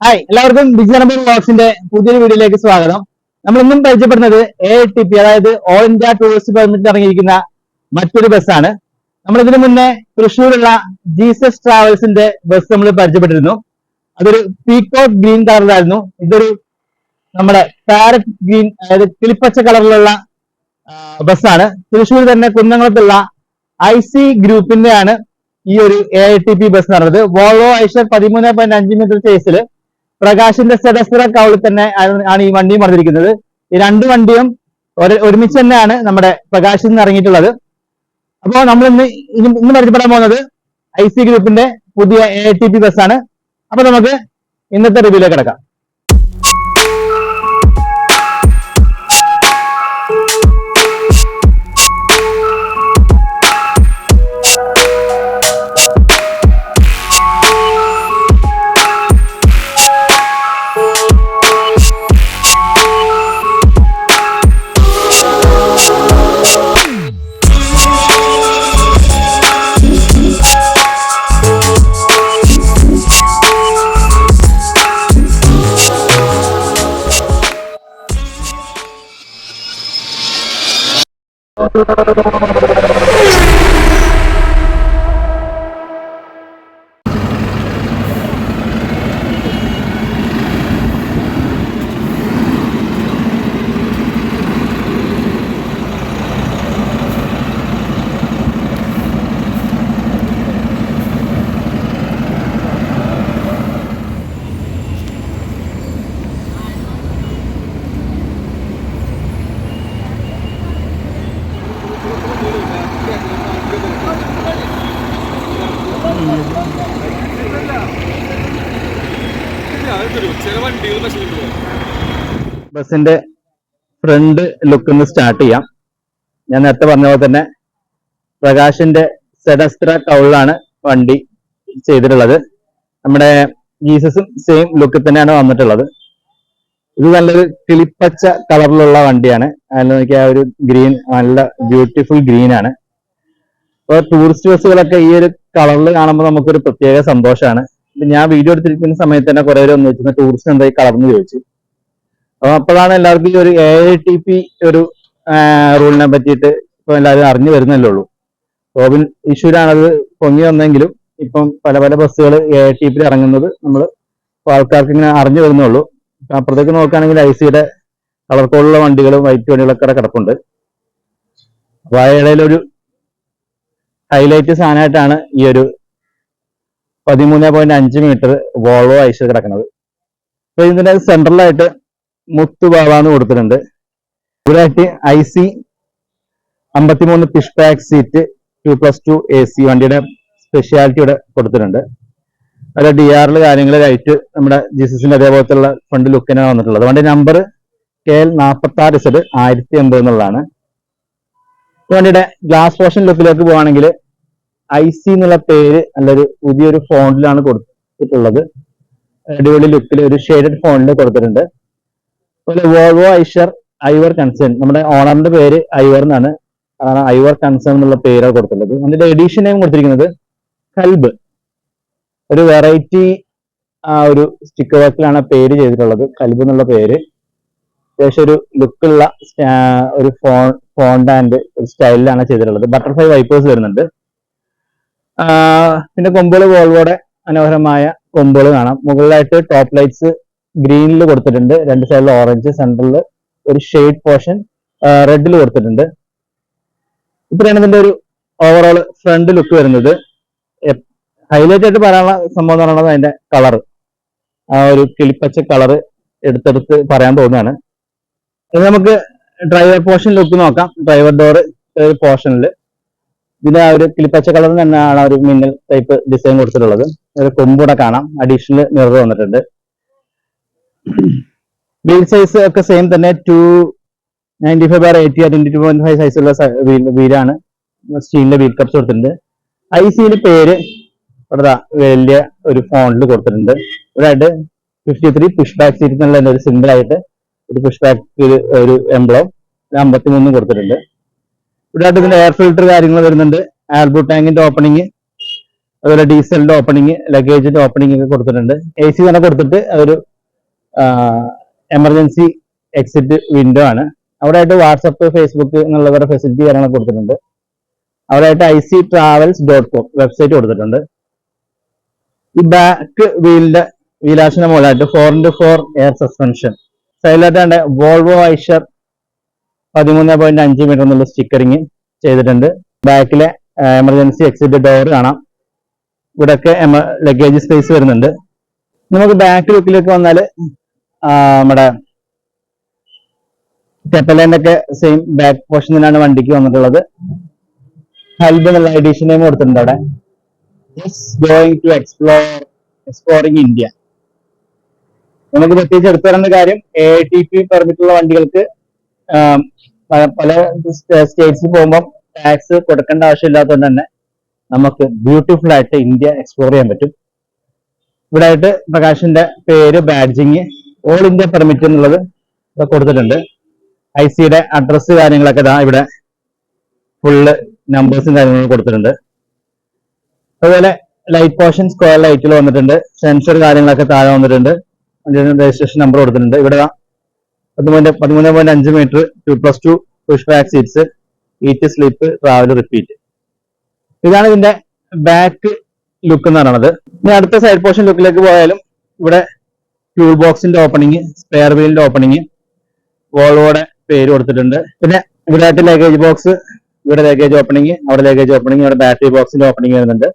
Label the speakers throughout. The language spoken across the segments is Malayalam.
Speaker 1: ഹായ്, എല്ലാവർക്കും ബിഗ് നമ്പർ വ്ളോഗ്സിന്റെ പുതിയൊരു വീഡിയോയിലേക്ക് സ്വാഗതം. നമ്മൾ ഇന്നും പരിചയപ്പെടുന്നത് AITP, അതായത് ഓൾ ഇന്ത്യ ടൂറിസ്റ്റ് പെർമിറ്റ് ഇറങ്ങിയിരിക്കുന്ന മറ്റൊരു ബസ്സാണ്. നമ്മൾ ഇതിനു മുന്നേ തൃശ്ശൂരുള്ള ജീസസ് ട്രാവൽസിന്റെ ബസ് നമ്മൾ പരിചയപ്പെട്ടിരുന്നു. അതൊരു പീക്കോക്ക് ഗ്രീൻ കളറിലായിരുന്നു. ഇതൊരു നമ്മുടെ പാരറ്റ് ഗ്രീൻ, അതായത് കിളിപ്പച്ച കളറിലുള്ള ബസ്സാണ്. തൃശ്ശൂർ തന്നെ കുന്നംകുളത്തുള്ള IC ഗ്രൂപ്പിന്റെയാണ് ഈ ഒരു AITP ബസ് എന്ന് പറയുന്നത്. വോൾവോ ഐഷർ 13.5 മീറ്റർ സൈസിൽ പ്രകാശിന്റെ സെഡസ്റ്റർ കൗളിൽ തന്നെ ആണ് ഈ വണ്ടിയും പറഞ്ഞിരിക്കുന്നത്. ഈ രണ്ട് വണ്ടിയും ഒരുമിച്ച് തന്നെയാണ് നമ്മുടെ പ്രകാശിൽ നിന്ന് ഇറങ്ങിയിട്ടുള്ളത്. അപ്പോൾ നമ്മൾ ഇന്ന് പരിചയപ്പെടാൻ പോകുന്നത് IC ഗ്രൂപ്പിന്റെ പുതിയ AITP ബസ്സാണ്. അപ്പൊ നമുക്ക് ഇന്നത്തെ റിവ്യൂലേക്ക് കിടക്കാം. ബസിന്റെ ഫ്രണ്ട് ലുക്ക് ഒന്ന് സ്റ്റാർട്ട് ചെയ്യാം. ഞാൻ നേരത്തെ പറഞ്ഞ പോലെ തന്നെ പ്രകാശിന്റെ സെഡസ്ത്ര കൗളിലാണ് വണ്ടി ചെയ്തിട്ടുള്ളത്. നമ്മുടെ ജീസസും സെയിം ലുക്കിൽ തന്നെയാണ് വന്നിട്ടുള്ളത്. ഇത് നല്ലൊരു കിളിപ്പച്ച കളറിലുള്ള വണ്ടിയാണ്. അതിൽ നോക്കിയാൽ ഒരു ഗ്രീൻ, നല്ല ബ്യൂട്ടിഫുൾ ഗ്രീൻ ആണ്. അപ്പോൾ ടൂറിസ്റ്റ് ബസ്സുകളൊക്കെ ഈ ഒരു കളറിൽ കാണുമ്പോൾ നമുക്കൊരു പ്രത്യേക സന്തോഷമാണ്. ഞാൻ വീഡിയോ എടുത്തിരിക്കുന്ന സമയത്ത് തന്നെ കുറെ പേര് ഒന്ന് വെച്ചിരുന്ന ടൂറിസ്റ്റ് എന്തായി കളർന്ന് ചോദിച്ചു. അപ്പൊ അപ്പോഴാണ് എല്ലാവർക്കും ഈ ഒരു AITP ഒരു റൂളിനെ പറ്റിയിട്ട് ഇപ്പൊ എല്ലാവരും അറിഞ്ഞു വരുന്നല്ലേ ഉള്ളൂ. കോവിൻ ഇഷ്യൂരാണത് പൊങ്ങി വന്നെങ്കിലും ഇപ്പം പല പല ബസ്സുകൾ AITP ഇറങ്ങുന്നത് നമ്മൾ ആൾക്കാർക്ക് ഇങ്ങനെ അറിഞ്ഞു വരുന്നുള്ളൂ. അപ്പുറത്തേക്ക് നോക്കുകയാണെങ്കിൽ ICയുടെ കളർ കോഡുള്ള വണ്ടികളും വൈറ്റ് വണ്ടികളൊക്കെ കിടപ്പുണ്ട്. അപ്പൊ ആ ഇടയിലൊരു ഹൈലൈറ്റ് സാധനമായിട്ടാണ് ഈ ഒരു 13.5 മീറ്റർ വോൾവോ ഐഷർ കിടക്കുന്നത്. അപ്പൊ ഇതിന്റെ സെൻട്രലായിട്ട് മുത്തുബാവാന്ന് കൊടുത്തിട്ടുണ്ട്. ഇവിടെയായിട്ട് IC 53 പിഷ് ബാക്ക് സീറ്റ് 2+2 AC വണ്ടിയുടെ സ്പെഷ്യാലിറ്റി ഇവിടെ കൊടുത്തിട്ടുണ്ട്. അതിലെ DR കാര്യങ്ങൾ ലൈറ്റ് നമ്മുടെ ജീസസിന്റെ അതേപോലത്തുള്ള ഫ്രണ്ട് ലുക്കിനാണ് വന്നിട്ടുള്ളത്. വണ്ടി നമ്പർ KL 46Z 1080 എന്നുള്ളതാണ്. വണ്ടിയുടെ ഗ്ലാസ് പോർഷൻ ലുക്കിലേക്ക് പോവുകയാണെങ്കിൽ IC എന്നുള്ള പേര് നല്ലൊരു പുതിയൊരു ഫോണ്ടിലാണ് കൊടുത്തിട്ടുള്ളത്. അടിപൊളി ലുക്കിൽ ഒരു ഷെയ്ഡഡ് ഫോണ്ടിൽ കൊടുത്തിട്ടുണ്ട്. അതുപോലെ വോൾവോ ഐഷർ ഐവർ കൺസേൺ, നമ്മുടെ ഓണറിന്റെ പേര് ഐവർ എന്നാണ്. ഐവർ കൺസേൺ എന്നുള്ള പേരാണ് കൊടുത്തിട്ടുള്ളത്. അതിന്റെ എഡീഷൻ നെയിം കൊടുത്തിരിക്കുന്നത് കൽബ്. ഒരു വെറൈറ്റി ഒരു സ്റ്റിക്കർ വർക്കിലാണ് പേര് ചെയ്തിട്ടുള്ളത്. കൽബ് എന്നുള്ള പേര് അത്യാവശ്യം ഒരു ലുക്കുള്ള ഒരു ഫോണ്ട് ആൻഡ് ഒരു സ്റ്റൈലിലാണ് ചെയ്തിട്ടുള്ളത്. ബട്ടർഫ്ലൈ വൈപ്പേഴ്സ് വരുന്നുണ്ട്. പിന്നെ കൊമ്പുകൾ വോൾവോയുടെ മനോഹരമായ കൊമ്പുകൾ കാണാം. മുകളിലായിട്ട് ടോപ്പ് ലൈറ്റ്സ് ഗ്രീനിൽ കൊടുത്തിട്ടുണ്ട്. രണ്ട് സൈഡിൽ ഓറഞ്ച്, സെൻട്രലിൽ ഒരു ഷെയ്ഡ് പോർഷൻ റെഡിൽ കൊടുത്തിട്ടുണ്ട്. ഇത്രയാണ് ഇതിന്റെ ഒരു ഓവറോൾ ഫ്രണ്ട് ലുക്ക് വരുന്നത്. ഹൈലൈറ്റ് ആയിട്ട് പറയാനുള്ള സംഭവം എന്ന് പറയുന്നത് അതിന്റെ കളർ, ആ ഒരു കിളിപ്പച്ച കളർ എടുത്തെടുത്ത് പറയാൻ തോന്നുകയാണ്. ഇത് നമുക്ക് ഡ്രൈവർ പോർഷൻ ലുക്ക് നോക്കാം. ഡ്രൈവർ ഡോർ പോർഷനിൽ ഇതിന്റെ ആ ഒരു കിളിപ്പച്ച കളറിൽ തന്നെയാണ് ഒരു മിന്നൽ ടൈപ്പ് ഡിസൈൻ കൊടുത്തിട്ടുള്ളത്. ഒരു കൊമ്പൂടെ കാണാം. അഡീഷണൽ മിറർ വന്നിട്ടുണ്ട്. വീൽ സൈസ് ഒക്കെ സെയിം തന്നെ 295/80 22.5 സൈസുള്ള വീലാണ്. സ്റ്റീലിന്റെ വീൽ കപ്സ് കൊടുത്തിട്ടുണ്ട്. ICയുടെ പേര് ഇവിടെ വലിയ ഒരു ഫോണ്ടിൽ കൊടുത്തിട്ടുണ്ട്. ഇവിടെ 53 പുഷ് ബാക്ക് സീറ്റ് എന്നുള്ള ഒരു സിമ്പിൾ ആയിട്ട് ഒരു പുഷ് ബാക്ക് ഒരു എംബ്ലം 53 കൊടുത്തിട്ടുണ്ട്. ഇവിടെ ഇതിന്റെ എയർ ഫിൽട്ടർ കാര്യങ്ങൾ വരുന്നുണ്ട്. ആൽബോ ടാങ്കിന്റെ ഓപ്പണിങ് അതുപോലെ ഡീസലിന്റെ ഓപ്പണിങ്, ലഗേജിന്റെ ഓപ്പണിംഗ് ഒക്കെ കൊടുത്തിട്ടുണ്ട്. AC തന്നെ കൊടുത്തിട്ട് ഒരു എമർജൻസി എക്സിറ്റ് വിൻഡോ ആണ്. അവിടെ ആയിട്ട് വാട്സപ്പ്, ഫേസ്ബുക്ക് എന്നുള്ള വേറെ ഫെസിലിറ്റി കാര്യങ്ങളൊക്കെ കൊടുത്തിട്ടുണ്ട്. അവിടെ ആയിട്ട് ictravels.com വെബ്സൈറ്റ് കൊടുത്തിട്ടുണ്ട്. ഈ ബാക്ക് വീലാശിന്റെ മുകളിലായിട്ട് 4x4 എയർ സസ്പെൻഷൻ, സൈഡിലായിട്ട് വോൾവോ ഐഷർ 13.5 മീറ്റർ എന്നുള്ള സ്റ്റിക്കറിങ് ചെയ്തിട്ടുണ്ട്. ബാക്കിലെ എമർജൻസി എക്സിറ്റ് ഡോർ കാണാം. ഇവിടെയൊക്കെ ലഗേജ് സ്പേസ് വരുന്നുണ്ട്. നമുക്ക് ബാക്ക് ലുക്കിലേക്ക് വന്നാൽ നമ്മുടെ കെപ്പലൈൻ്റെ ഒക്കെ സെയിം ബാക്ക് പോർഷനിലാണ് വണ്ടിക്ക് വന്നിട്ടുള്ളത്. ഹൽബ് എന്നുള്ള എഡിഷൻ നെയിം കൊടുത്തിട്ടുണ്ട് അവിടെ. Going to exploring India. നമുക്ക് പ്രത്യേകിച്ച് എടുത്തു പറയുന്ന കാര്യം, ATP പെർമിറ്റ് ഉള്ള വണ്ടികൾക്ക് പല സ്റ്റേറ്റ്സിൽ പോകുമ്പോൾ ടാക്സ് കൊടുക്കേണ്ട ആവശ്യമില്ലാത്തതുകൊണ്ട് തന്നെ നമുക്ക് ബ്യൂട്ടിഫുൾ ആയിട്ട് ഇന്ത്യ എക്സ്പ്ലോർ ചെയ്യാൻ പറ്റും. ഇവിടെ ആയിട്ട് പ്രകാശിന്റെ പേര്, ബാഡ്ജിങ്, ഓൾ ഇന്ത്യ പെർമിറ്റ് എന്നുള്ളത് കൊടുത്തിട്ടുണ്ട്. ICയുടെ അഡ്രസ്സ് കാര്യങ്ങളൊക്കെ ഇവിടെ ഫുള്ള് നമ്പേഴ്സും കാര്യങ്ങളും കൊടുത്തിട്ടുണ്ട്. അതുപോലെ ലൈറ്റ് പോർഷൻ സ്ക്വയർ ലൈറ്റിൽ വന്നിട്ടുണ്ട്. സെൻസർ കാര്യങ്ങളൊക്കെ താഴെ വന്നിട്ടുണ്ട്. രജിസ്ട്രേഷൻ നമ്പർ കൊടുത്തിട്ടുണ്ട്. ഇവിടെ 13.5 metre 2+2 push back seats, eat sleep travel repeat. ഇതാണ് ഇതിന്റെ ബാക്ക് ലുക്ക് എന്ന് പറയുന്നത്. ഇനി അടുത്ത സൈഡ് പോർഷൻ ലുക്കിലേക്ക് പോയാലും ഇവിടെ ഫ്യൂൾ ബോക്സിന്റെ ഓപ്പണിങ്, സ്പെയർ വീലിന്റെ ഓപ്പണിങ്, വോൾവോയുടെ പേര് കൊടുത്തിട്ടുണ്ട്. പിന്നെ ഇവിടെ ആയിട്ട് ലഗേജ് ബോക്സ്, ഇവിടെ ലഗേജ് ഓപ്പണിങ്, അവിടെ ലഗേജ് ഓപ്പണിങ്, അവിടെ ബാറ്ററി ബോക്സിന്റെ ഓപ്പണിങ് വരുന്നുണ്ട്.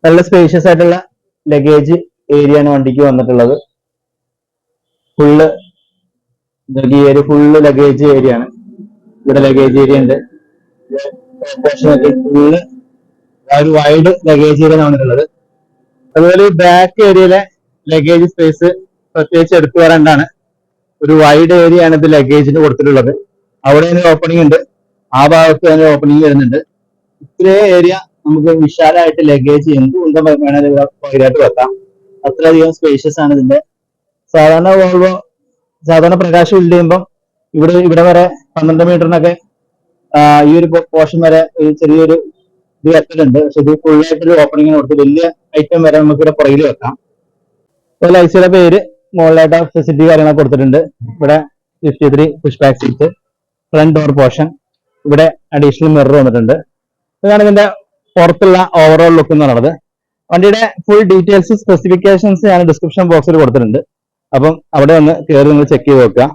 Speaker 1: നല്ല സ്പേഷ്യസ് ആയിട്ടുള്ള ലഗേജ് ഏരിയ ആണ് വണ്ടിക്ക് വന്നിട്ടുള്ളത്. ഫുള്ള് ലഗേജ് ഏരിയ ആണ്. ഇവിടെ ലഗേജ് ഏരിയ ഉണ്ട്. ഫുള്ള് ഒരു വൈഡ് ലഗേജ് ഏരിയ വന്നിട്ടുള്ളത്. അതുപോലെ ബാക്ക് ഏരിയയിലെ ലഗേജ് സ്പേസ് പ്രത്യേകിച്ച് എടുത്തു പറയേണ്ടതാണ്. ഒരു വൈഡ് ഏരിയ ആണ് ഇത് ലഗേജിന് കൊടുത്തിട്ടുള്ളത്. അവിടെ ഒരു ഓപ്പണിംഗ് ഉണ്ട്, ആ ഭാഗത്ത് തന്നെ ഓപ്പണിംഗ് വരുന്നുണ്ട്. ഇത്രയും ഏരിയ നമുക്ക് വിശാലമായിട്ട് ലഗേജ് എന്തുകൊണ്ടും വേണമെങ്കിൽ വൈഡായിട്ട് വെക്കാം. അത്രയധികം സ്പേഷ്യസ് ആണ് ഇതിന്റെ. സാധാരണ പ്രകാശം ബിൽഡ് ചെയ്യുമ്പോൾ ഇവിടെ വരെ 12 മീറ്ററിനൊക്കെ ഈ ഒരു പോർഷൻ വരെ ചെറിയൊരു ഇത് വെച്ചിട്ടുണ്ട്. പക്ഷെ ഇത് ഫുള്ളായിട്ടൊരു ഓപ്പണിംഗ് കൊടുത്ത് വലിയ ഐറ്റം വരെ നമുക്ക് ഇവിടെ പുറകിൽ വെക്കാം. അതുപോലെ ICയുടെ പേര്, മുകളിലായിട്ട് ഫെസിലിറ്റി കാര്യങ്ങളൊക്കെ കൊടുത്തിട്ടുണ്ട്. ഇവിടെ 53 push back seat, front door portion, ഇവിടെ അഡീഷണൽ മിറർ വന്നിട്ടുണ്ട്. ഇതാണ് ഇതിന്റെ പുറത്തുള്ള ഓവറോൾ ലുക്ക് എന്ന് പറയുന്നത്. വണ്ടിയുടെ ഫുൾ ഡീറ്റെയിൽസ്, സ്പെസിഫിക്കേഷൻസ് ഞാൻ ഡിസ്ക്രിപ്ഷൻ ബോക്സിൽ കൊടുത്തിട്ടുണ്ട്. അപ്പം അവിടെ ഒന്ന് കയറി നിങ്ങൾ ചെക്ക് ചെയ്ത് നോക്കുക.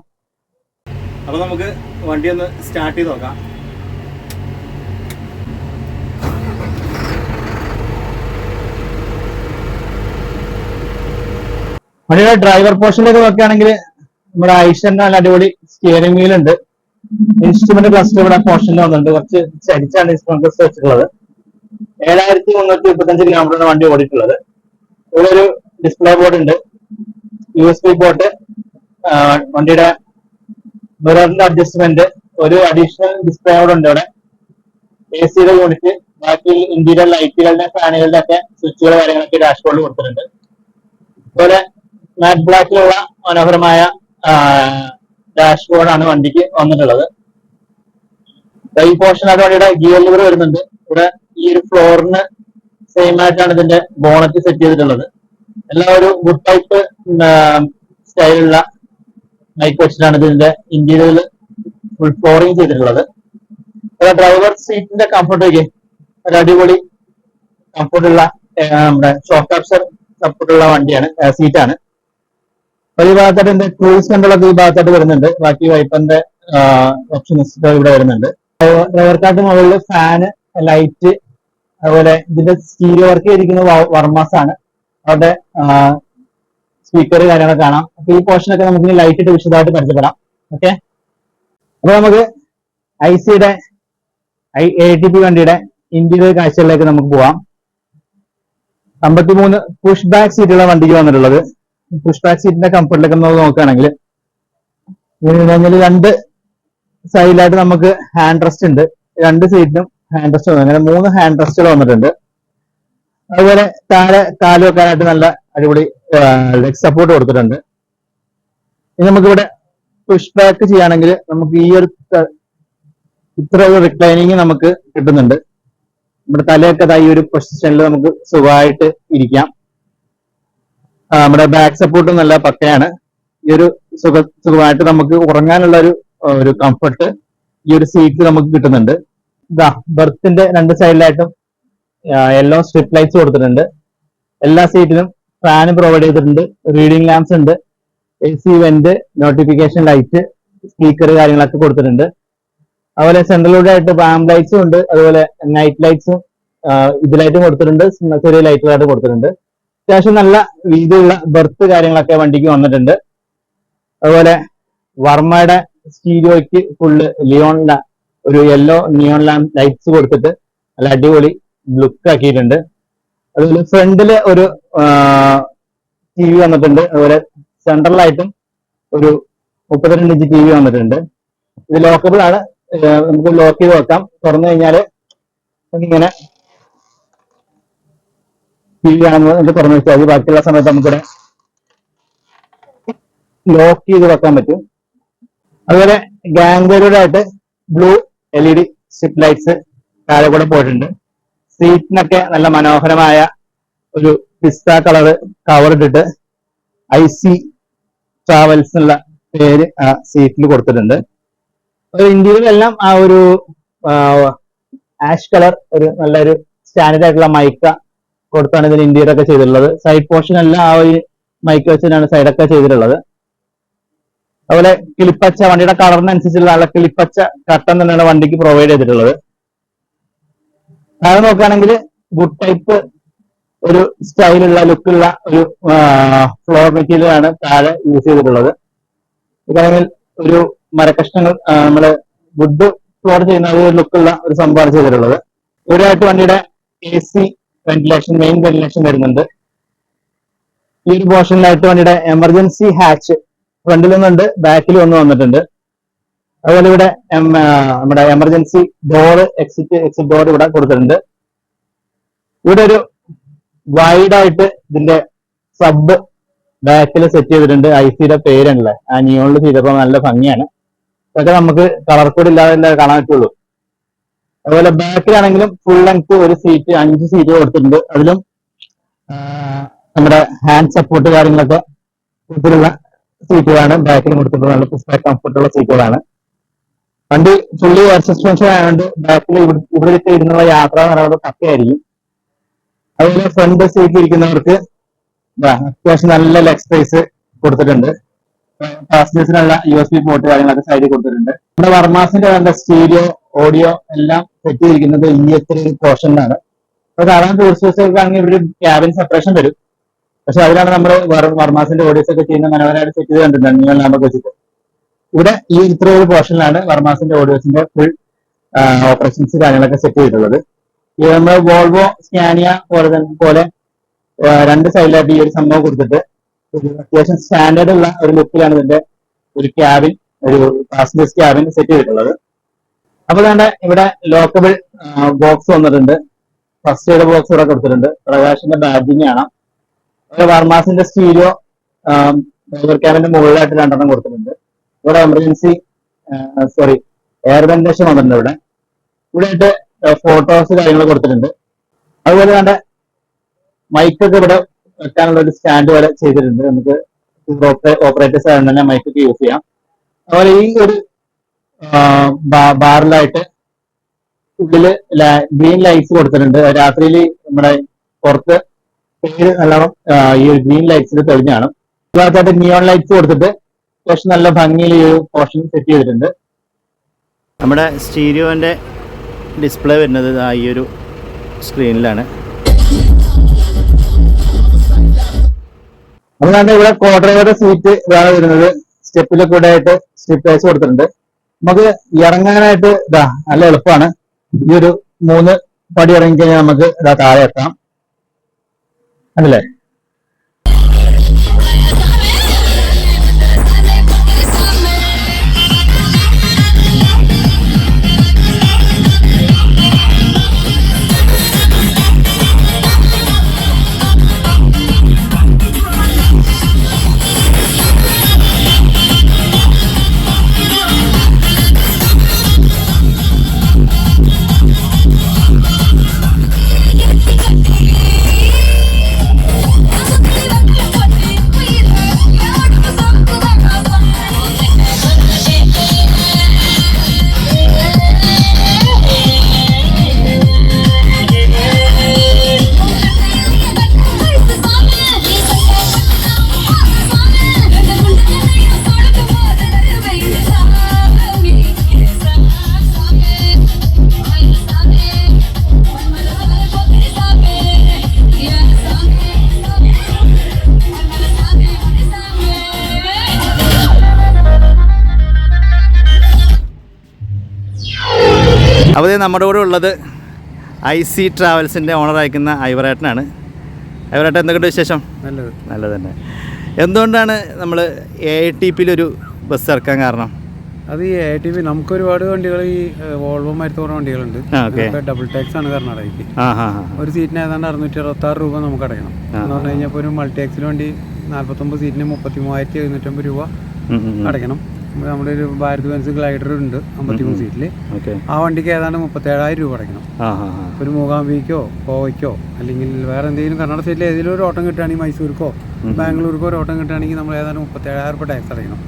Speaker 1: അപ്പൊ നമുക്ക് വണ്ടി ഒന്ന് സ്റ്റാർട്ട് ചെയ്ത് നോക്കാം. വണ്ടിയുടെ ഡ്രൈവർ പോർഷനിലേക്ക് നോക്കുകയാണെങ്കിൽ നമ്മുടെ ഐഷറിന്റെ നല്ല അടിപൊളി സ്റ്റിയറിംഗ് വീൽ ഉണ്ട്. ഇൻസ്ട്രുമെന്റ് ക്ലസ്റ്റർ ഇവിടെ പോർഷനിൽ വന്നിട്ടുണ്ട്. കുറച്ച് ചരിച്ചാണ് ഇൻസ്ട്രുമെന്റ് ക്ലസ്റ്റർ വെച്ചിട്ടുള്ളത്. 7335 കിലോമീറ്ററാണ് വണ്ടി ഓടിയിട്ടുള്ളത്. ഇവിടെ ഒരു ഡിസ്പ്ലേ ബോർഡ് ഉണ്ട്, USB പോർട്ട്, വണ്ടിയുടെ മിററിന്റെ അഡ്ജസ്റ്റ്മെന്റ്, ഒരു അഡീഷണൽ ഡിസ്പ്ലേ ബോർഡ് ഉണ്ട് ഇവിടെ, AC യൂണിറ്റ്, ബാക്കി ഇന്റീരിയർ ലൈറ്റുകളുടെ, ഫാനുകളുടെ ഒക്കെ സ്വിച്ചുകൾ കാര്യങ്ങളൊക്കെ ഡാഷ്ബോർഡിൽ കൊടുത്തിട്ടുണ്ട്. അതുപോലെ മാറ്റ് ബ്ലാക്കിലുള്ള മനോഹരമായ ഡാഷ്ബോർഡാണ് വണ്ടിക്ക് വന്നിട്ടുള്ളത്. ഈ പോർഷനായിട്ട് വണ്ടിയുടെ ഗിയർ ലിവർ വരുന്നുണ്ട്. ഇവിടെ ഈ ഒരു ഫ്ലോറിന് സെയിം ആയിട്ടാണ് ഇതിന്റെ ബോണറ്റ് സെറ്റ് ചെയ്തിട്ടുള്ളത്. എല്ലാം ഒരു വുഡ് ടൈപ്പ് സ്റ്റൈലുള്ള മൈക്ക് വെച്ചിട്ടാണ് ഇതിന്റെ ഇന്റീരിയറിൽ ഫുൾ ഫ്ലോറിങ് ചെയ്തിട്ടുള്ളത്. ഡ്രൈവർ സീറ്റിന്റെ കംഫർട്ടേക്ക് ഒരു അടിപൊളി കംഫർട്ടുള്ള നമ്മുടെ ഷോക്ക് അബ്സർ സപ്പോർട്ടുള്ള വണ്ടിയാണ്, സീറ്റാണ്. ഒരു ഭാഗത്തായിട്ട് ഇതിന്റെ ക്രൂസ് കൺട്രോൾ ഒക്കെ ഈ ഭാഗത്തായിട്ട് വരുന്നുണ്ട്. ബാക്കി വൈപ്പറിന്റെ ഓപ്ഷൻസ് ഇവിടെ വരുന്നുണ്ട്. ഡ്രൈവർ കാർട്ട് മുകളിൽ ഫാന്, ലൈറ്റ്, അതുപോലെ ഇതിന്റെ സ്റ്റീരിയോ വർക്ക് ചെയ്തിരിക്കുന്നത് വർമാസ് ആണ്. അവിടെ സ്പീക്കർ കാര്യങ്ങളൊക്കെ കാണാം. അപ്പൊ ഈ പോർഷനൊക്കെ നമുക്ക് ലൈറ്റ് ഇട്ട് വിശദമായിട്ട് പരിചയപ്പെടാം. ഓക്കെ, അപ്പൊ നമുക്ക് ICയുടെ ATP വണ്ടിയുടെ ഇന്റീരിയർ കാഴ്ചകളിലേക്ക് നമുക്ക് പോവാം. 53 പുഷ് ബാക്ക് സീറ്റുള്ള വണ്ടിക്ക് വന്നിട്ടുള്ളത്. പുഷ് ബാക്ക് സീറ്റിന്റെ കംഫർട്ടിലേക്ക് നമ്മൾ നോക്കുകയാണെങ്കിൽ രണ്ട് സൈഡിലായിട്ട് നമുക്ക് ഹാൻഡ് റെസ്റ്റ് ഉണ്ട്. രണ്ട് സീറ്റിനും ഹാൻഡ് റെസ്റ്റ് വന്നു. അങ്ങനെ 3 ഹാൻഡ് റെസ്റ്റുകൾ വന്നിട്ടുണ്ട്. അതുപോലെ താഴെ കാല് വെക്കാനായിട്ട് നല്ല അടിപൊളി ലെഗ് സപ്പോർട്ട് കൊടുത്തിട്ടുണ്ട്. ഇനി നമുക്കിവിടെ പുഷ് ബാക്ക് ചെയ്യുകയാണെങ്കിൽ നമുക്ക് ഈ ഒരു ഇത്ര ഒരു റിക്ലൈനിങ് നമുക്ക് കിട്ടുന്നുണ്ട്. നമ്മുടെ തലയൊക്കെ ഈ ഒരു പൊസിഷനിൽ നമുക്ക് സുഖമായിട്ട് ഇരിക്കാം. നമ്മുടെ ബാക്ക് സപ്പോർട്ടും നല്ല പക്കയാണ്. ഈ ഒരു സുഖമായിട്ട് നമുക്ക് ഉറങ്ങാനുള്ള ഒരു കംഫർട്ട് ഈ ഒരു സീറ്റ് നമുക്ക് കിട്ടുന്നുണ്ട്. ഇതാ ബെർത്തിന്റെ രണ്ട് സൈഡിലായിട്ടും യെല്ലോ സ്ട്രിപ്പ് ലൈറ്റ്സ് കൊടുത്തിട്ടുണ്ട്. എല്ലാ സീറ്റിലും ഫാൻ പ്രൊവൈഡ് ചെയ്തിട്ടുണ്ട്. റീഡിംഗ് ലാംപ്സ് ഉണ്ട്, AC went, notification light, speaker കാര്യങ്ങളൊക്കെ കൊടുത്തിട്ടുണ്ട്. അതുപോലെ സെൻട്രലൂടെ ആയിട്ട് റാമ്പ് ലൈറ്റ്സും ഉണ്ട്. അതുപോലെ നൈറ്റ് ലൈറ്റ്സും ഇതിലായിട്ടും കൊടുത്തിട്ടുണ്ട്, ചെറിയ ലൈറ്റുകളായിട്ട് കൊടുത്തിട്ടുണ്ട്. അത്യാവശ്യം നല്ല വീതിയുള്ള ബെർത്ത് കാര്യങ്ങളൊക്കെ വണ്ടിക്ക് വന്നിട്ടുണ്ട്. അതുപോലെ വർമ്മയുടെ സ്റ്റീരിയോയ്ക്ക് ഫുള്ള് ലിയോണിന്റെ ഒരു യെല്ലോ നിയോൺ ലാമ്പ് ലൈറ്റ്സ് കൊടുത്തിട്ട് നല്ല അടിപൊളി ലുക്ക് ആക്കിയിട്ടുണ്ട്. അതുപോലെ ഫ്രണ്ടില് ഒരു TV വന്നിട്ടുണ്ട്. അതുപോലെ സെൻട്രലായിട്ടും ഒരു 32 ഇഞ്ച് TV വന്നിട്ടുണ്ട്. ഇത് ലോക്കബിൾ ആണ്, നമുക്ക് ലോക്ക് ചെയ്ത് വെക്കാം. തുറന്നു കഴിഞ്ഞാല് ഇങ്ങനെ TV ആണെന്ന് നമുക്ക് തുറന്നു വെച്ചാൽ മതി. ബാക്കിയുള്ള സമയത്ത് നമുക്കിവിടെ ലോക്ക് ചെയ്ത് വെക്കാൻ പറ്റും. അതുപോലെ ഗാംഗറുടെ ആയിട്ട് ബ്ലൂ LED സ്ട്രിപ്പ് ലൈറ്റ്സ് താഴെ കൂടെ പോയിട്ടുണ്ട്. സീറ്റിനൊക്കെ നല്ല മനോഹരമായ ഒരു പിസ്ത കളർ കവർ ഇട്ടിട്ട് IC ട്രാവൽസ് എന്നുള്ള പേര് ആ സീറ്റിൽ കൊടുത്തിട്ടുണ്ട്. ഇന്ത്യയിലെല്ലാം ആ ഒരു ആഷ് കളർ ഒരു നല്ലൊരു സ്റ്റാൻഡേർഡ് ആയിട്ടുള്ള മൈക്ക കൊടുത്താണ് ഇതിന് ഇന്ത്യയിലൊക്കെ ചെയ്തിട്ടുള്ളത്. സൈഡ് പോർഷൻ എല്ലാം ആ ഒരു മൈക്ക വെച്ചിട്ടാണ് സൈഡൊക്കെ ചെയ്തിട്ടുള്ളത്. അതുപോലെ കിളിപ്പച്ച വണ്ടിയുടെ കളറിനനുസരിച്ചുള്ള നല്ല കിളിപ്പച്ച കട്ടൻ തന്നെയാണ് വണ്ടിക്ക് പ്രൊവൈഡ് ചെയ്തിട്ടുള്ളത്. അത് നോക്കുകയാണെങ്കിൽ ഗുഡ് ടൈപ്പ് ഒരു സ്റ്റൈലുള്ള ലുക്കുള്ള ഒരു ഫ്ലോർ മെറ്റീരിയൽ ആണ് താഴെ യൂസ് ചെയ്തിട്ടുള്ളത്. ഇതാണെങ്കിൽ ഒരു മരക്കഷ്ണങ്ങൾ നമ്മള് വുഡ് ഫ്ലോർ ചെയ്യുന്ന ഒരു ലുക്കുള്ള ഒരു സംഭവമാണ് ചെയ്തിട്ടുള്ളത്. ഇവിടെയായിട്ട് വണ്ടിയുടെ AC വെന്റിലേഷൻ, മെയിൻ വെന്റിലേഷൻ വരുന്നുണ്ട്. ഈ ഒരു പോർഷനിലായിട്ട് വണ്ടിയുടെ എമർജൻസി ഹാച്ച് ഫ്രണ്ടിൽ ഒന്നുണ്ട്, ബാക്കിൽ ഒന്ന് വന്നിട്ടുണ്ട്. അതുപോലെ ഇവിടെ നമ്മുടെ എമർജൻസി ഡോർ, എക്സിറ്റ് ഡോർ ഇവിടെ കൊടുത്തിട്ടുണ്ട്. ഇവിടെ ഒരു വൈഡ് ആയിട്ട് ഇതിന്റെ സബ് ബാക്കിൽ സെറ്റ് ചെയ്തിട്ടുണ്ട്. ICയുടെ പേരുണ്ടല്ലേ, ആ നിയോണിൽ ചെയ്തപ്പോൾ നല്ല ഭംഗിയാണ്. അതൊക്കെ നമുക്ക് കളർ കോഡ് ഇല്ലാതെ കാണാൻ പറ്റുള്ളൂ. അതുപോലെ ബാക്കിലാണെങ്കിലും ഫുൾ ലെങ്ത് ഒരു സീറ്റ്, 5 സീറ്റ് കൊടുത്തിട്ടുണ്ട്. അതിലും നമ്മുടെ ഹാൻഡ് സപ്പോർട്ട് കാര്യങ്ങളൊക്കെ കൊടുത്തിട്ടുള്ള സീറ്റുകളാണ് ബാക്കിൽ കൊടുത്തിട്ടുള്ളത്. നല്ല പുസ്തക കംഫർട്ടുള്ള സീറ്റുകളാണ്. വണ്ടി ഫുള്ളി എയർ സസ്പെൻഷൻ ആയതുകൊണ്ട് ബാക്കിൽ ഇവിടെ ഇരുന്നുള്ള യാത്ര എന്ന് പറയുന്നത് പക്കയായിരിക്കും. അതുപോലെ ഫ്രണ്ട് സീറ്റിൽ ഇരിക്കുന്നവർക്ക് അത്യാവശ്യം നല്ല ലെഗ് സ്പേസ് കൊടുത്തിട്ടുണ്ട്. പാസഞ്ചേഴ്സിനുള്ള USB പോർട്ട് കാര്യങ്ങളൊക്കെ സൈഡിൽ കൊടുത്തിട്ടുണ്ട്. നമ്മുടെ വർമാസിന്റെ നല്ല സ്റ്റീരിയോ, ഓഡിയോ എല്ലാം സെറ്റ് ചെയ്തിരിക്കുന്നത് ഈ ഒരു പോർഷനിലാണ്. അപ്പൊ സാധാരണ ടൂറിസ്റ്റുകൾക്കാണെങ്കിൽ ഇവിടെ ക്യാബിൻ സെപ്പറേഷൻ വരും. പക്ഷെ അതിലാണ് നമ്മൾ വർമാസിന്റെ ഓഡിയോസ് ഒക്കെ ചെയ്യുന്ന മനോഹരമായിട്ട് സെറ്റ് ചെയ്ത് കണ്ടിട്ടുണ്ട് നിങ്ങൾ ലാമ്പൊക്കെ വെച്ചിട്ട്. ഇവിടെ ഈ ഇത്ര ഒരു പോർഷനിലാണ് വർമാസിന്റെ ഓഡിയോസിന്റെ ഫുൾ ഓപ്പറേഷൻസ് കാര്യങ്ങളൊക്കെ സെറ്റ് ചെയ്തിട്ടുള്ളത്. ഈ നമ്മൾ വോൾവോ സ്കാനിയ പോലെ രണ്ട് സൈഡിലായിട്ട് ഈ ഒരു സംഭവം കൊടുത്തിട്ട് അത്യാവശ്യം സ്റ്റാൻഡേർഡ് ഉള്ള ഒരു ലുക്കിലാണ് ഇതിന്റെ ഒരു ക്യാബിൻ, ഒരു പാസഞ്ചേഴ്സ് ക്യാബിൻ സെറ്റ് ചെയ്തിട്ടുള്ളത്. അപ്പൊ തന്നെ ഇവിടെ ലോക്കബിൾ ബോക്സ് വന്നിട്ടുണ്ട്. ഫസ്റ്റ് എയ്ഡ് ബോക്സ് ഇവിടെ കൊടുത്തിട്ടുണ്ട്. പ്രകാശിന്റെ ബാഡ്ജിങ് കാണാം. വർമാസിന്റെ സ്റ്റീരിയോ ഡ്രൈവർ ക്യാബിന്റെ മുകളിലായിട്ട് 2 കൊടുത്തിട്ടുണ്ട്. ഇവിടെ എമർജൻസി എയർ വെന്റിലേഷൻ വന്നിട്ടുണ്ട്. ഇവിടെ ആയിട്ട് ഫോട്ടോസ് കാര്യങ്ങൾ കൊടുത്തിട്ടുണ്ട്. അതുപോലെ തന്നെ മൈക്കൊക്കെ ഇവിടെ വെക്കാനുള്ള ഒരു സ്റ്റാൻഡ് പോലെ ചെയ്തിട്ടുണ്ട്. നമുക്ക് ഓപ്പറേറ്റേഴ്സ് ആയതുകൊണ്ട് തന്നെ മൈക്കൊക്കെ യൂസ് ചെയ്യാം. അതുപോലെ ഈ ഒരു ബാറിലായിട്ട് ഉള്ളില് ഗ്രീൻ ലൈറ്റ്സ് കൊടുത്തിട്ടുണ്ട്. രാത്രിയിൽ നമ്മുടെ പുറത്ത് പേര് നല്ലോണം ഈ ഒരു ഗ്രീൻ ലൈറ്റ്സിൽ തെളിഞ്ഞാണ്. ഭാഗത്തായിട്ട് നിയോൺ ലൈറ്റ്സ് കൊടുത്തിട്ട് അത്യാവശ്യം നല്ല ഭംഗിയിൽ ഈ ഒരു പോർഷൻ സെറ്റ് ചെയ്തിട്ടുണ്ട്. നമ്മുടെ സ്റ്റീരിയോന്റെ ഡിസ്പ്ലേ വരുന്നത് ഈ ഒരു സ്ക്രീനിലാണ്. അതുകൊണ്ട് ഇവിടെ കോ ഡ്രൈവറുടെ സീറ്റ് ഇതാണ് വരുന്നത്. സ്റ്റെപ്പിലെ കൂടെ ആയിട്ട് സ്റ്റെപ്പേഴ്സ് കൊടുത്തിട്ടുണ്ട്. നമുക്ക് ഇറങ്ങാനായിട്ട് നല്ല എളുപ്പമാണ്. ഈ ഒരു 3 പടി ഇറങ്ങിക്കഴിഞ്ഞാൽ നമുക്ക് താഴെ എത്താം. അല്ലേ? നമ്മുടെ കൂടെ ഉള്ളത് IC ട്രാവൽസിൻ്റെ ഓണർ അയക്കുന്ന ഐവറേട്ടനാണ്. ഐവറേട്ടൻ എന്തൊക്കെയുണ്ട് വിശേഷം? നല്ലത് തന്നെ. എന്തുകൊണ്ടാണ് നമ്മൾ AITPയിലൊരു ബസ് ഇറക്കാൻ കാരണം?
Speaker 2: അത് ഈ AITP നമുക്ക് ഒരുപാട് വണ്ടികൾ ഈ വോൾവോ മരത്ത് കുറേ വണ്ടികളുണ്ട്. ഡബിൾ ടാക്സ് ആണ് കർണാടകയ്ക്ക്. ഒരു സീറ്റിന് ഏതാണ്ട് 666 രൂപ നമുക്ക് അടയ്ക്കണം. എന്ന് പറഞ്ഞു കഴിഞ്ഞാൽ ഇപ്പോൾ ഒരു മൾട്ടി ടാക്സിന് വേണ്ടി 49 സീറ്റിന് 33,750 രൂപ അടയ്ക്കണം. നമ്മുടെ ഒരു ഭാരത് ബെൻസ് ഗ്ലൈഡർ ഉണ്ട് 53 സീറ്റിൽ. ആ വണ്ടിക്ക് ഏതാണ്ട് 37,000 രൂപ അടയ്ക്കണം. ഒരു മൂകാംബിക്കോ ഗോവയ്ക്കോ അല്ലെങ്കിൽ വേറെ എന്തെങ്കിലും കർണാടക സ്റ്റേറ്റിൽ ഏതെങ്കിലും ഒരു ഓട്ടം കിട്ടുകയാണെങ്കിൽ മൈസൂർക്കോ ബാംഗ്ലൂർക്കോ ഒരു ഓട്ടം കിട്ടുകയാണെങ്കിൽ നമ്മൾ ഏതാണ്ട് 37,000 രൂപ ടാക്സ് അടയ്ക്കണം.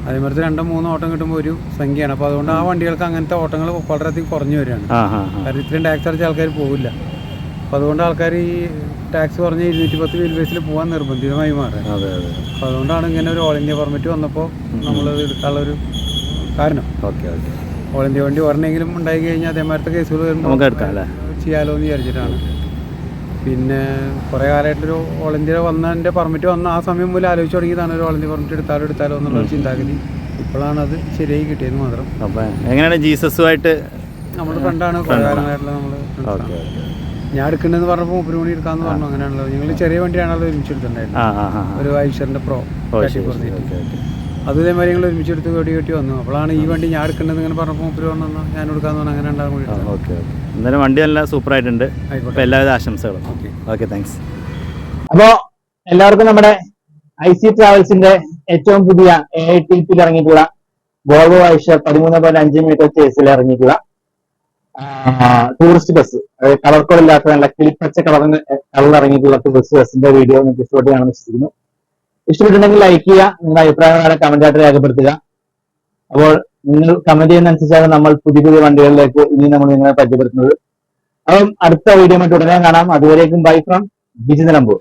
Speaker 2: അതേമാതിരി 2-3 ഓട്ടം കിട്ടുമ്പോൾ ഒരു സംഖ്യയാണ്. അപ്പോൾ അതുകൊണ്ട് ആ വണ്ടികൾക്ക് അങ്ങനത്തെ ഓട്ടങ്ങൾ വളരെയധികം കുറഞ്ഞു വരികയാണ്. കാരണം ഇത്രയും ടാക്സ് അടച്ച ആൾക്കാർ പോകില്ല. അപ്പോൾ അതുകൊണ്ട് ആൾക്കാർ ഈ ടാക്സ് കുറഞ്ഞ 210 വീൽ ബേസിൽ പോകാൻ നിർബന്ധിതമായി മാറുക. അപ്പോൾ അതുകൊണ്ടാണ് ഇങ്ങനെ ഒരു ഓൾ ഇന്ത്യ പെർമിറ്റ് വന്നപ്പോൾ നമ്മളത് എടുക്കാനുള്ളൊരു കാരണം. ഓൾ ഇന്ത്യ വണ്ടി ഒരെണ്ണെങ്കിലും ഉണ്ടായി കഴിഞ്ഞാൽ അതേമാതിരത്തെ കേസുകൾ വരുമ്പോൾ ചെയ്യാലോ എന്ന് വിചാരിച്ചിട്ടാണ്. പിന്നെ കുറേ കാലമായിട്ടൊരു ഓൾ ഇന്ത്യ വന്നതിൻ്റെ പെർമിറ്റ് വന്ന ആ സമയം മുതൽ ആലോചിച്ച് തുടങ്ങിയതാണ് ഒരു ഓൾ ഇന്ത്യ പെർമിറ്റ് എടുത്താലോ എന്നുള്ളൊരു ചിന്താഗതി. ഇപ്പോഴാണ് അത് ശരിയായി കിട്ടിയെന്ന് മാത്രം.
Speaker 1: അപ്പോൾ എങ്ങനെയാണ് ജീസസുമായിട്ട്
Speaker 2: നമ്മൾ ഫ്രണ്ടാണ് കുറേ കാലമായിട്ടുള്ള നമ്മൾ. ഞാൻ എടുക്കണ്ടെന്ന് പറഞ്ഞപ്പോൾ 3 മണി എടുക്കാമെന്ന് പറഞ്ഞു. അങ്ങനെയാണല്ലോ. ഞങ്ങൾ ചെറിയ വണ്ടിയാണല്ലോ ഒരുമിച്ച് എടുത്തിട്ടുണ്ടായിരുന്നു. ഒരു ഐഷറിൻ്റെ പ്രോ അത് ഇതേമാതിരി ഞങ്ങൾ ഒരുമിച്ച് എടുത്ത് കെട്ടി വന്നു. അപ്പോഴാണ് ഈ വണ്ടി ഞാൻ എടുക്കേണ്ടത് ഇങ്ങനെ പറഞ്ഞപ്പോൾ 3 പറഞ്ഞു ഞാൻ എടുക്കാമെന്ന് പറഞ്ഞു. അങ്ങനെ ഉണ്ടാകും.
Speaker 1: എന്തായാലും വണ്ടി നല്ല സൂപ്പറായിട്ടുണ്ട്. എല്ലാവിധ ആശംസകളും. Okay thanks. അപ്പോൾ എല്ലാവർക്കും നമ്മുടെ IC ട്രാവൽസിന്റെ ഏറ്റവും പുതിയ AITPയിൽ ഇറങ്ങിയിട്ടുള്ള വോൾവോ ഐഷർ 13.5 മീറ്റർ ചേസിൽ ഇറങ്ങിയിട്ടുള്ള ടൂറിസ്റ്റ് ബസ്, കളർ കോഡ് ഇല്ലാത്ത നല്ല കിളിപ്പച്ച കളറിൽ ഇറങ്ങിയിട്ടുള്ള ടൂറിസ്റ്റ് ബസിന്റെ വീഡിയോ നിങ്ങൾക്ക് ഇഷ്ടപ്പെട്ടാണെന്ന് വിശ്വസിക്കുന്നു. ഇഷ്ടപ്പെട്ടിട്ടുണ്ടെങ്കിൽ ലൈക്ക് ചെയ്യുക, നിങ്ങളുടെ അഭിപ്രായങ്ങളെ കമന്റ് ആയിട്ട് രേഖപ്പെടുത്തുക. അപ്പോൾ നിങ്ങൾ കമന്റ് ചെയ്യുന്നതനുസരിച്ചാണ് നമ്മൾ പുതിയ വണ്ടികളിലേക്ക് ഇനി നമ്മൾ നിങ്ങളെ പരിചയപ്പെടുത്തുന്നത്. അപ്പം അടുത്ത വീഡിയോ ഉടനെ കാണാം. അതുവരേക്കും ബൈ ഫ്രം ബിജി നിലമ്പൂർ.